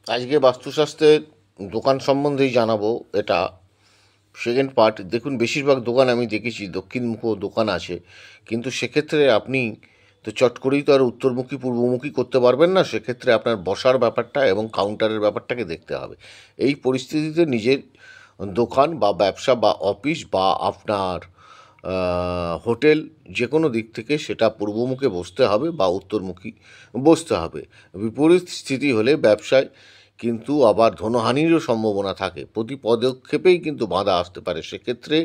আজকে বাস্তুশাস্ত্রের দোকান সম্বন্ধেই জানাবো। এটা সেকেন্ড পার্ট। দেখুন, বেশিরভাগ দোকান আমি দেখেছি দক্ষিণমুখী দোকান আছে, কিন্তু সেক্ষেত্রে আপনি তো চট করেই তো আর উত্তরমুখী পূর্বমুখী করতে পারবেন না। সেক্ষেত্রে আপনার বসার ব্যাপারটা এবং কাউন্টারের ব্যাপারটাকে দেখতে হবে। এই পরিস্থিতিতে নিজের দোকান বা ব্যবসা বা অফিস বা আপনার হোটেল যে কোনো দিক থেকে সেটা পূর্বমুখে বসতে হবে বা উত্তরমুখী বসতে হবে। বিপরীত স্থিতি হলে ব্যবসায় কিন্তু আবার ধনহানিরও সম্ভাবনা থাকে। প্রতি পদক্ষেপেই কিন্তু বাধা আসতে পারে। সেক্ষেত্রে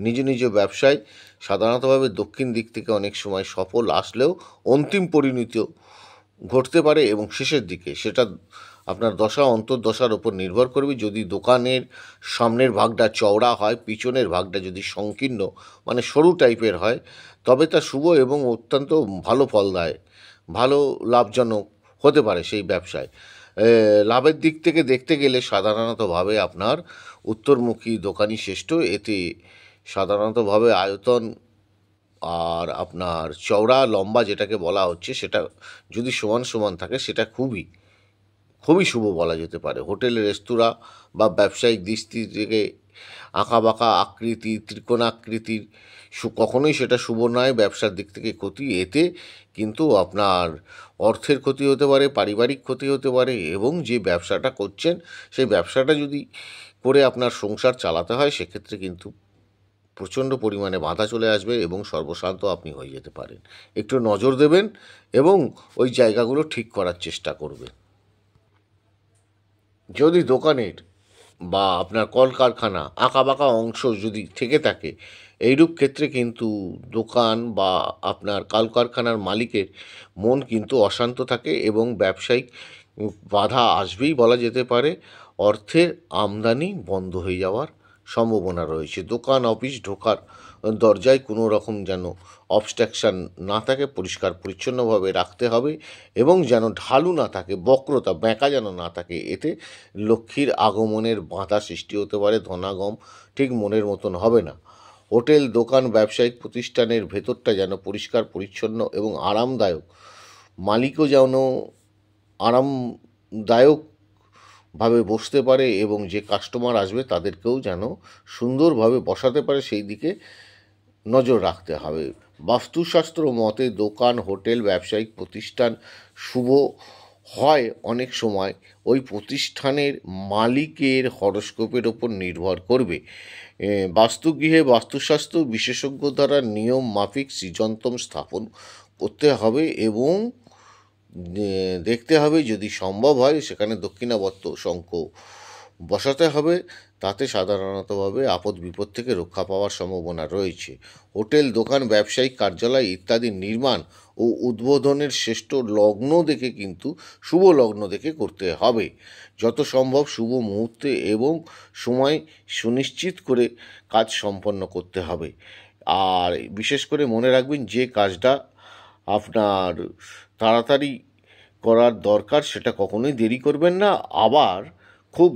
নিজ নিজ ব্যবসায় সাধারণতভাবে দক্ষিণ দিক থেকে অনেক সময় সফল আসলেও অন্তিম পরিণতি ঘটতে পারে এবং শেষের দিকে সেটা আপনার দশা অন্তর্দশার ওপর নির্ভর করবে। যদি দোকানের সামনের ভাগটা চওড়া হয়, পিছনের ভাগটা যদি সংকীর্ণ মানে সরু টাইপের হয়, তবে তা শুভ এবং অত্যন্ত ভালো ফল দেয়, ভালো লাভজনক হতে পারে সেই ব্যবসায়। লাভের দিক থেকে দেখতে গেলে সাধারণতভাবে আপনার উত্তরমুখী দোকানই শ্রেষ্ঠ। এতে সাধারণতভাবে আয়তন আর আপনার চওড়া লম্বা যেটাকে বলা হচ্ছে সেটা যদি সমান সমান থাকে সেটা খুবই খুবই শুভ বলা যেতে পারে। হোটেল, রেস্তোরাঁ বা ব্যবসায়িক দৃষ্টি থেকে আঁকাবাঁকা আকৃতি, ত্রিকোণাকৃতির কখনোই সেটা শুভ নয়। ব্যবসার দিক থেকে ক্ষতি। এতে কিন্তু আপনার অর্থের ক্ষতি হতে পারে, পারিবারিক ক্ষতি হতে পারে এবং যে ব্যবসাটা করছেন সেই ব্যবসাটা যদি করে আপনার সংসার চালাতে হয় সেক্ষেত্রে কিন্তু প্রচণ্ড পরিমাণে বাধা চলে আসবে এবং সর্বশান্ত আপনি হয়ে যেতে পারেন। একটু নজর দেবেন এবং ওই জায়গাগুলো ঠিক করার চেষ্টা করবেন। যদি দোকানের বা আপনার কলকারখানা আঁকাবাঁকা অংশ যদি থেকে থাকে, এইরূপ ক্ষেত্রে কিন্তু দোকান বা আপনার কলকারখানার মালিকের মন কিন্তু অশান্ত থাকে এবং ব্যবসায়িক বাধা আসবেই বলা যেতে পারে। অর্থের আমদানি বন্ধ হয়ে যাওয়ার সম্ভাবনা রয়েছে। দোকান অফিস ঢোকার দরজায় কোনো রকম যেন অবস্ট্রাকশান না থাকে, পরিষ্কার পরিচ্ছন্নভাবে রাখতে হবে এবং যেন ঢালু না থাকে, বক্রতা বেঁকা যেন না থাকে। এতে লক্ষ্মীর আগমনের বাধা সৃষ্টি হতে পারে, ধনাগম ঠিক মনের মতন হবে না। হোটেল, দোকান, ব্যবসায়িক প্রতিষ্ঠানের ভেতরটা যেন পরিষ্কার পরিচ্ছন্ন এবং আরামদায়ক, মালিকও যেন আরামদায়কভাবে বসতে পারে এবং যে কাস্টমার আসবে তাদেরকেও যেন সুন্দরভাবে বসাতে পারে, সেই দিকে নজর রাখতে হবে। বাস্তুশাস্ত্র মতে দোকান, হোটেল, ব্যবসায়িক প্রতিষ্ঠান শুভ হয় অনেক সময় ওই প্রতিষ্ঠানের মালিকের হরস্কোপের ওপর নির্ভর করবে। বাস্তুগৃহে বাস্তুশাস্ত্র বিশেষজ্ঞ দ্বারা নিয়ম মাফিক সৃজনতম স্থাপন করতে হবে এবং দেখতে হবে যদি সম্ভব হয় সেখানে দক্ষিণাবর্ত শঙ্খ বসাতে হবে। তাতে সাধারণতভাবে আপদ বিপদ থেকে রক্ষা পাওয়ার সম্ভাবনা রয়েছে। হোটেল, দোকান, ব্যবসায়িক কার্যালয় ইত্যাদি নির্মাণ ও উদ্বোধনের শ্রেষ্ঠ লগ্ন দেখে কিন্তু শুভ লগ্ন দেখে করতে হবে। যত সম্ভব শুভ মুহূর্তে এবং সময় সুনিশ্চিত করে কাজ সম্পন্ন করতে হবে। আর বিশেষ করে মনে রাখবেন যে কাজটা আপনার তাড়াতাড়ি করার দরকার সেটা কখনোই দেরি করবেন না। আবার খুব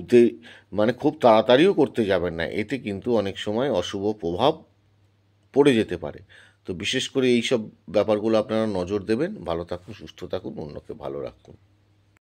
খুব তাড়াতাড়িও করতে যাবেন না। এতে কিন্তু অনেক সময় অশুভ প্রভাব পড়ে যেতে পারে। তো বিশেষ করে এই সব ব্যাপারগুলো আপনারা নজর দেবেন। ভালো থাকুন, সুস্থ থাকুন, অন্যকে ভালো রাখুন।